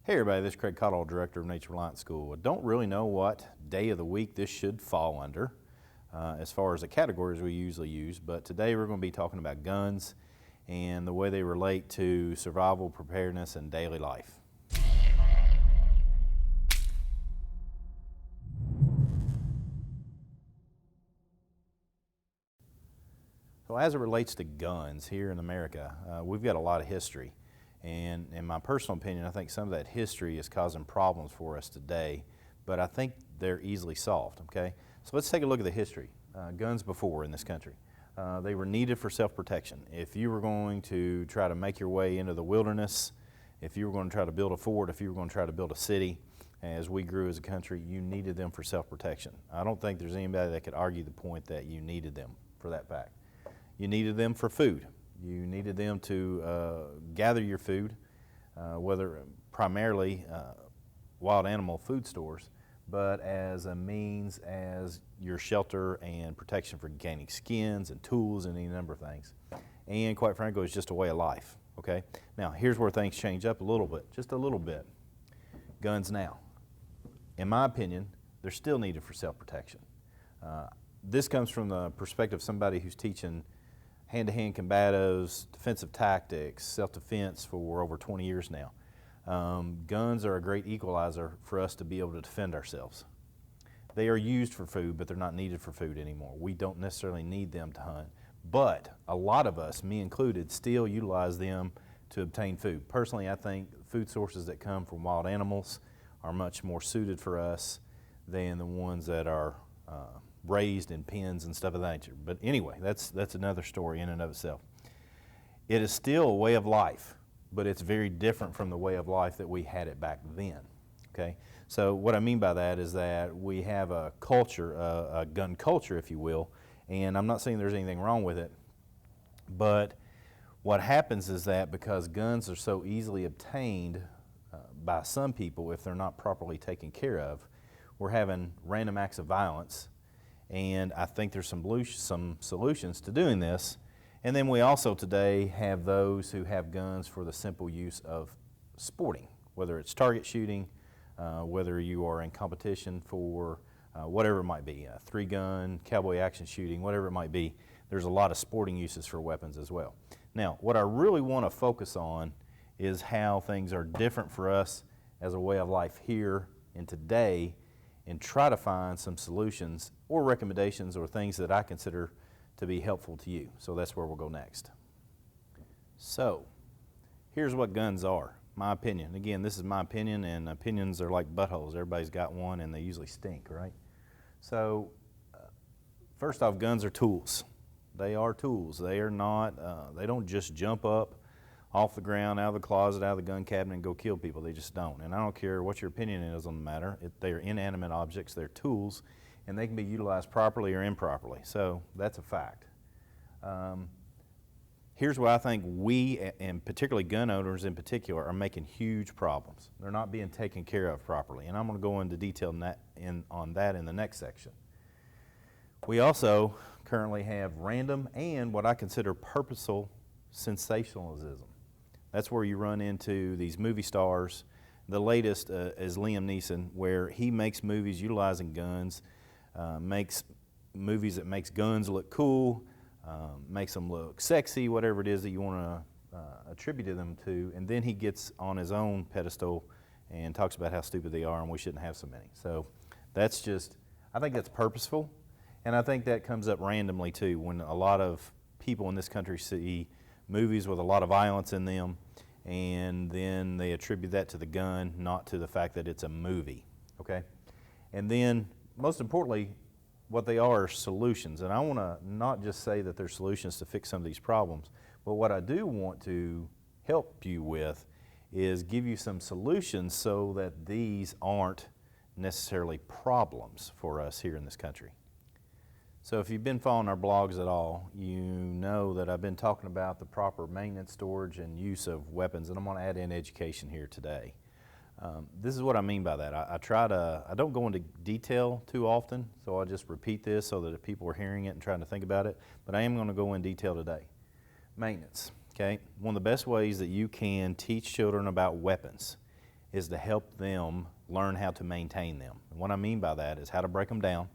Hey everybody, this is Craig Cottle, Director of Nature Reliance School. I don't really know what day of the week this should fall under as far as the categories we usually use, but today we're going to be talking about guns and the way they relate to survival, preparedness, and daily life. So as it relates to guns here in America, we've got a lot of history. And in my personal opinion, I think some of that history is causing problems for us today, but I think they're easily solved, okay? So let's take a look at the history. Guns before in this country. They were needed for self-protection. If you were going to try to make your way into the wilderness, if you were going to try to build a fort, if you were going to try to build a city, as we grew as a country, you needed them for self-protection. I don't think there's anybody that could argue the point that you needed them for that fact. You needed them for food. You needed them to gather your food, whether primarily wild animal food stores, but as a means as your shelter and protection for gaining skins and tools and any number of things. And quite frankly, it's just a way of life, okay? Now, here's where things change up a little bit, just a little bit. Guns now. In my opinion, they're still needed for self-protection. This comes from the perspective of somebody who's teaching hand-to-hand combatives, defensive tactics, self-defense for over 20 years now. Guns are a great equalizer for us to be able to defend ourselves. They are used for food, but they're not needed for food anymore. We don't necessarily need them to hunt, but a lot of us, me included, still utilize them to obtain food. Personally, I think food sources that come from wild animals are much more suited for us than the ones that are raised in pens and stuff of that nature. But anyway, that's another story in and of itself. It is still a way of life, but it's very different from the way of life that we had it back then, okay? So what I mean by that is that we have a culture, a gun culture, if you will, and I'm not saying there's anything wrong with it, but what happens is that because guns are so easily obtained by some people, if they're not properly taken care of, we're having random acts of violence. And I think there's some solutions to doing this. And then we also today have those who have guns for the simple use of sporting, whether it's target shooting, whether you are in competition for whatever it might be, a 3-gun, cowboy action shooting, whatever it might be. There's a lot of sporting uses for weapons as well. Now, what I really want to focus on is how things are different for us as a way of life here and today, and try to find some solutions or recommendations or things that I consider to be helpful to you. So that's where we'll go next. So here's what guns are, my opinion. Again, this is my opinion, and opinions are like buttholes. Everybody's got one and they usually stink, right? So first off, guns are tools. They are tools. They are not, they don't just jump up off the ground, out of the closet, out of the gun cabinet, and go kill people. They just don't. And I don't care what your opinion is on the matter. They are inanimate objects. They're tools, and they can be utilized properly or improperly. So that's a fact. Here's where I think we, and particularly gun owners in particular, are making huge problems. They're not being taken care of properly, and I'm going to go into detail on that in the next section. We also currently have random and what I consider purposeful sensationalism. That's where you run into these movie stars. The latest is Liam Neeson, where he makes movies utilizing guns, makes movies that makes guns look cool, makes them look sexy, whatever it is that you want to attribute them to, and then he gets on his own pedestal and talks about how stupid they are and we shouldn't have so many. So that's just, I think that's purposeful, and I think that comes up randomly too when a lot of people in this country see movies with a lot of violence in them, and then they attribute that to the gun, not to the fact that it's a movie, okay? And then, most importantly, what they are solutions. And I want to not just say that they're solutions to fix some of these problems, but what I do want to help you with is give you some solutions so that these aren't necessarily problems for us here in this country. So if you've been following our blogs at all, you know that I've been talking about the proper maintenance, storage, and use of weapons, and I'm going to add in education here today. This is what I mean by that. I don't go into detail too often, so I'll just repeat this so that if people are hearing it and trying to think about it, but I am going to go in detail today. Maintenance, okay? One of the best ways that you can teach children about weapons is to help them learn how to maintain them. And what I mean by that is how to break them down,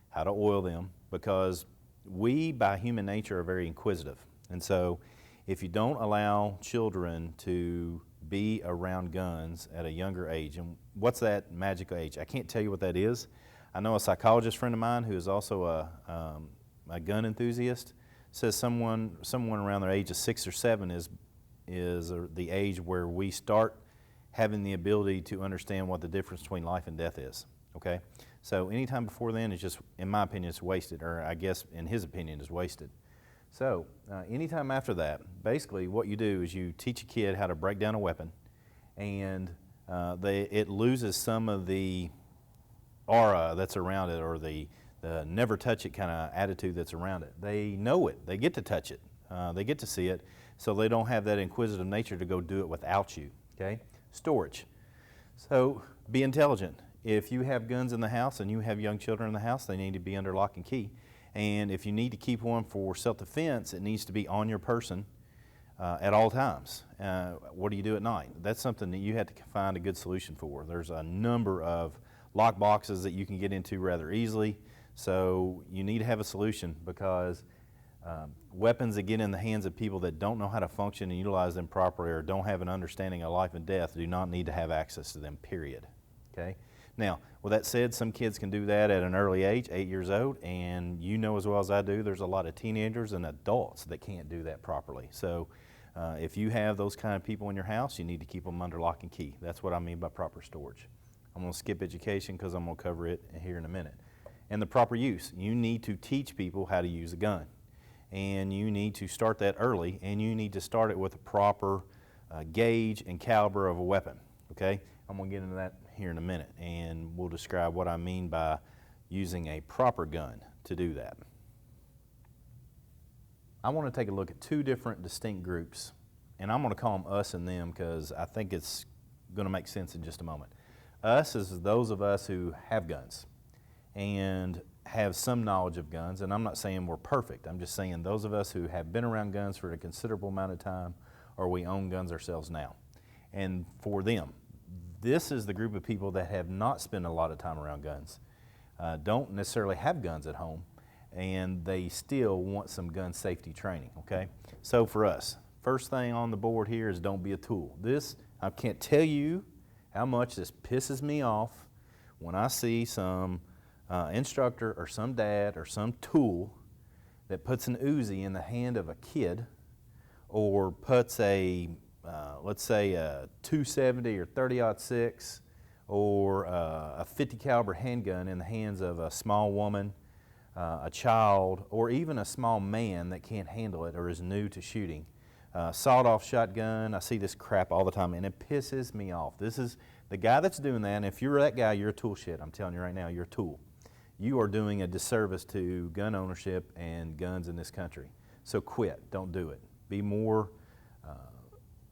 how to oil them, because we, by human nature, are very inquisitive. And so if you don't allow children to be around guns at a younger age, and what's that magical age? I can't tell you what that is. I know a psychologist friend of mine who is also a gun enthusiast says someone around the age of 6 or 7 is the age where we start having the ability to understand what the difference between life and death is, okay? So anytime before then is just, in my opinion, it's wasted, or I guess in his opinion is wasted. So anytime after that, basically what you do is you teach a kid how to break down a weapon, and it loses some of the aura that's around it, or the never touch it kind of attitude that's around it. They know it, they get to touch it, they get to see it, so they don't have that inquisitive nature to go do it without you, okay? Storage. So be intelligent. If you have guns in the house and you have young children in the house, they need to be under lock and key. And if you need to keep one for self-defense, it needs to be on your person at all times. What do you do at night? That's something that you have to find a good solution for. There's a number of lock boxes that you can get into rather easily, so you need to have a solution, because weapons that get in the hands of people that don't know how to function and utilize them properly, or don't have an understanding of life and death, do not need to have access to them, period. Okay? Now, with that said, some kids can do that at an early age, 8 years old, and you know as well as I do, there's a lot of teenagers and adults that can't do that properly. So if you have those kind of people in your house, you need to keep them under lock and key. That's what I mean by proper storage. I'm going to skip education because I'm going to cover it here in a minute. And the proper use. You need to teach people how to use a gun. And you need to start that early, and you need to start it with a proper gauge and caliber of a weapon, okay? I'm going to get into that here in a minute, and we'll describe what I mean by using a proper gun to do that. I want to take a look at two different distinct groups, and I'm going to call them us and them because I think it's going to make sense in just a moment. Us is those of us who have guns and have some knowledge of guns, and I'm not saying we're perfect. I'm just saying those of us who have been around guns for a considerable amount of time, or we own guns ourselves now. And for them, this is the group of people that have not spent a lot of time around guns, don't necessarily have guns at home, and they still want some gun safety training, okay? So for us, first thing on the board here is don't be a tool. This, I can't tell you how much this pisses me off when I see some instructor or some dad or some tool that puts an Uzi in the hand of a kid, or puts a, let's say a 270 or 30-06 or a 50 caliber handgun in the hands of a small woman, a child, or even a small man that can't handle it or is new to shooting. Sawed-off shotgun, I see this crap all the time, and it pisses me off. This is the guy that's doing that, and if you're that guy, you're a tool shit. I'm telling you right now, you're a tool. You are doing a disservice to gun ownership and guns in this country. So quit, don't do it. Be more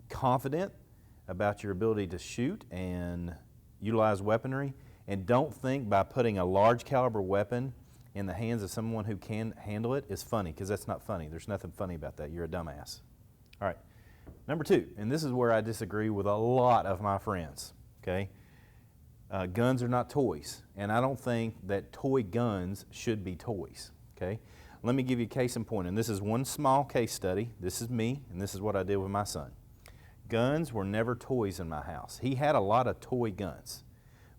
confident about your ability to shoot and utilize weaponry, and don't think by putting a large caliber weapon in the hands of someone who can handle it is funny, because that's not funny. There's nothing funny about that. You're a dumbass. All right, number two, and this is where I disagree with a lot of my friends, okay? Guns are not toys, and I don't think that toy guns should be toys, okay? Let me give you a case in point, and this is one small case study. This is me, and this is what I did with my son. Guns were never toys in my house. He had a lot of toy guns,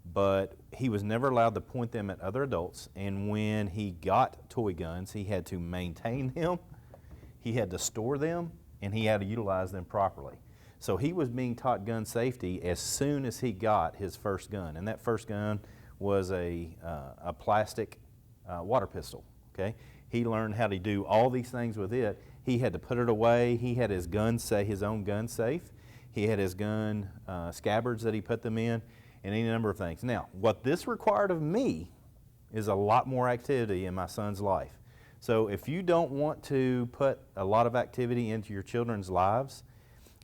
but he was never allowed to point them at other adults, and when he got toy guns, he had to maintain them, he had to store them, and he had to utilize them properly. So he was being taught gun safety as soon as he got his first gun, and that first gun was a plastic water pistol, okay? He learned how to do all these things with it. He had to put it away. He had his own gun safe. He had his gun scabbards that he put them in, and any number of things. Now, what this required of me is a lot more activity in my son's life. So if you don't want to put a lot of activity into your children's lives,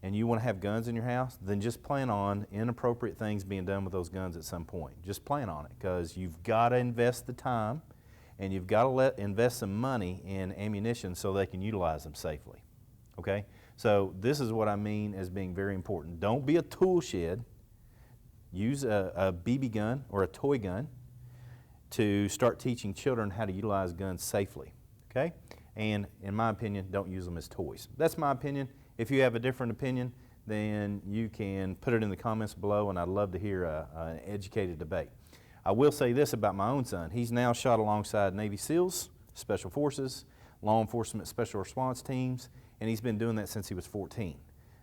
and you want to have guns in your house, then just plan on inappropriate things being done with those guns at some point. Just plan on it, because you've got to invest the time, and you've got to invest some money in ammunition so they can utilize them safely, okay? So this is what I mean as being very important. Don't be a tool shed. use a BB gun or a toy gun to start teaching children how to utilize guns safely, okay? And in my opinion, don't use them as toys. That's my opinion. If you have a different opinion, then you can put it in the comments below, and I'd love to hear an educated debate. I will say this about my own son. He's now shot alongside Navy SEALs, Special Forces, law enforcement special response teams, and he's been doing that since he was 14.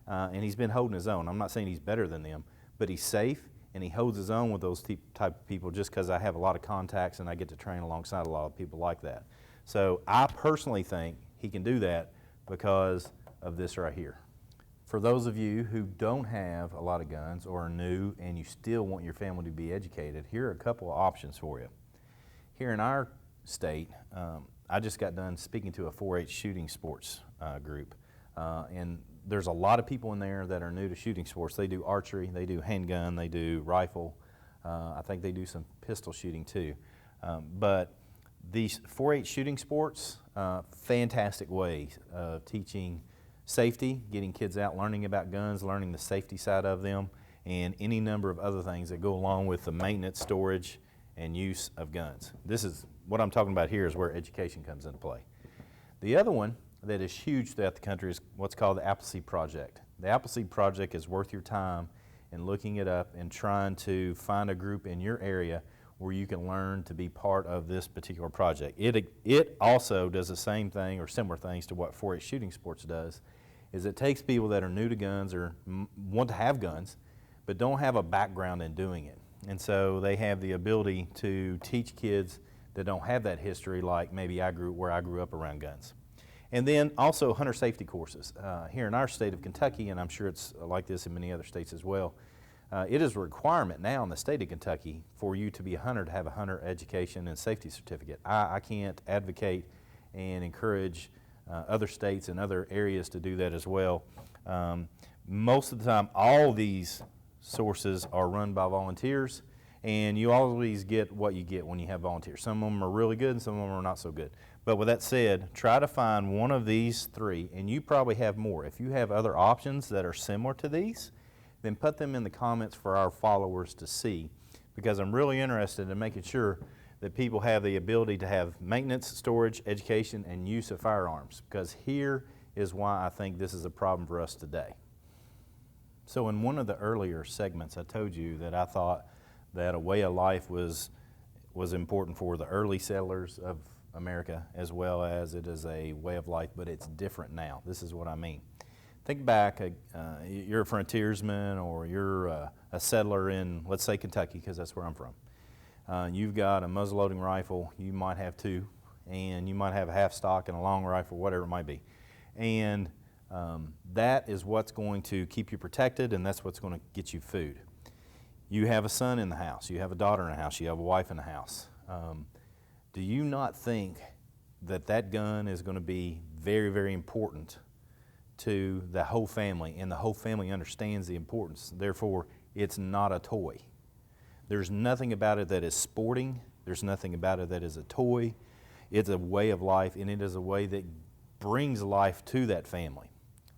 And he's been holding his own. I'm not saying he's better than them, but he's safe and he holds his own with those type of people just because I have a lot of contacts and I get to train alongside a lot of people like that. So I personally think he can do that because of this right here. For those of you who don't have a lot of guns or are new and you still want your family to be educated, here are a couple of options for you. Here in our state, I just got done speaking to a 4-H shooting sports group, and there's a lot of people in there that are new to shooting sports. They do archery, they do handgun, they do rifle. I think they do some pistol shooting too. But these 4-H shooting sports, fantastic ways of teaching safety, getting kids out learning about guns, learning the safety side of them, and any number of other things that go along with the maintenance, storage, and use of guns. This is what I'm talking about here is where education comes into play. The other one that is huge throughout the country is what's called the Appleseed Project. The Appleseed Project is worth your time in looking it up and trying to find a group in your area where you can learn to be part of this particular project. It also does the same thing or similar things to what 4-H shooting sports does, is it takes people that are new to guns or want to have guns but don't have a background in doing it. And so they have the ability to teach kids that don't have that history like maybe where I grew up around guns. And then also hunter safety courses. Here in our state of Kentucky, and I'm sure it's like this in many other states as well, it is a requirement now in the state of Kentucky for you to be a hunter to have a hunter education and safety certificate. I can't advocate and encourage other states and other areas to do that as well. Most of the time, all these sources are run by volunteers, and you always get what you get when you have volunteers. Some of them are really good and some of them are not so good. But with that said, try to find one of these three, and you probably have more. If you have other options that are similar to these, then put them in the comments for our followers to see, because I'm really interested in making sure that people have the ability to have maintenance, storage, education, and use of firearms, because here is why I think this is a problem for us today. So in one of the earlier segments, I told you that I thought that a way of life was important for the early settlers of America, as well as it is a way of life, but it's different now. This is what I mean. Think back, you're a frontiersman or you're a settler in, let's say, Kentucky, because that's where I'm from. You've got a muzzleloading rifle, you might have two, and you might have a half stock and a long rifle, whatever it might be. And that is what's going to keep you protected, and that's what's going to get you food. You have a son in the house, you have a daughter in the house, you have a wife in the house. Do you not think that that gun is going to be very, very important to the whole family, and the whole family understands the importance? Therefore, it's not a toy. There's nothing about it that is sporting. There's nothing about it that is a toy. It's a way of life, and it is a way that brings life to that family.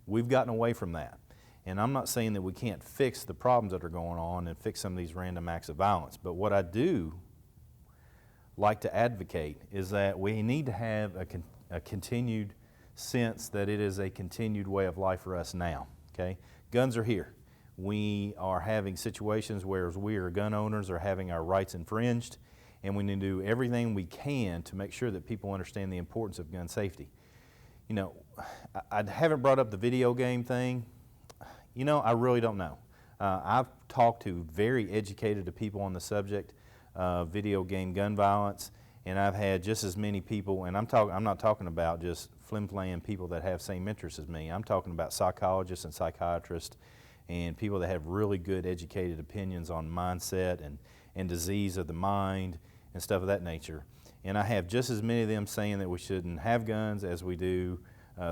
We've gotten away from that. And I'm not saying that we can't fix the problems that are going on and fix some of these random acts of violence, but what I do like to advocate is that we need to have a continued sense that it is a continued way of life for us now, okay? Guns are here. We are having situations where we are gun owners are having our rights infringed, and we need to do everything we can to make sure that people understand the importance of gun safety. You know, I haven't brought up the video game thing. You know, I really don't know. I've talked to very educated people on the subject of video game gun violence, and I've had just as many people, and I'm not talking about just flim-flam people that have same interests as me. I'm talking about psychologists and psychiatrists and people that have really good educated opinions on mindset and disease of the mind and stuff of that nature. And I have just as many of them saying that we shouldn't have guns as we do.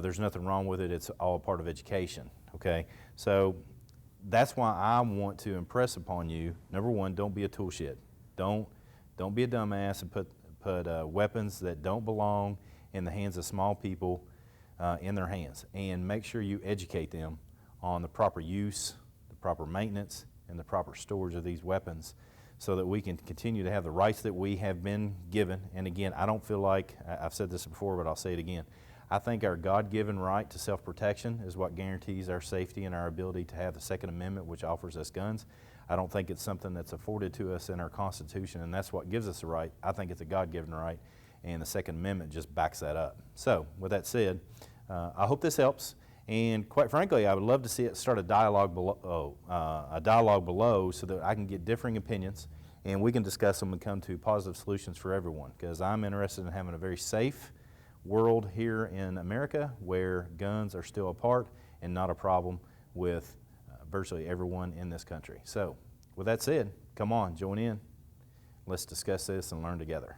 There's nothing wrong with it. It's all part of education, okay? So that's why I want to impress upon you, number one, don't be a tool shed. Don't be a dumbass and put weapons that don't belong in the hands of small people in their hands. And make sure you educate them on the proper use, the proper maintenance, and and the proper storage of these weapons so that we can continue to have the rights that we have been given. And again, I don't feel like, I've said this before, but I'll say it again. I think our God-given right to self-protection is what guarantees our safety and our ability to have the Second Amendment, which offers us guns. I don't think it's something that's afforded to us in our Constitution, and that's what gives us the right. I think it's a God-given right, and the Second Amendment just backs that up. So, with that said, I hope this helps. And quite frankly, I would love to see it start a dialogue below so that I can get differing opinions and we can discuss them and come to positive solutions for everyone, because I'm interested in having a very safe world here in America where guns are still a part and not a problem with virtually everyone in this country. So with that said, come on, join in. Let's discuss this and learn together.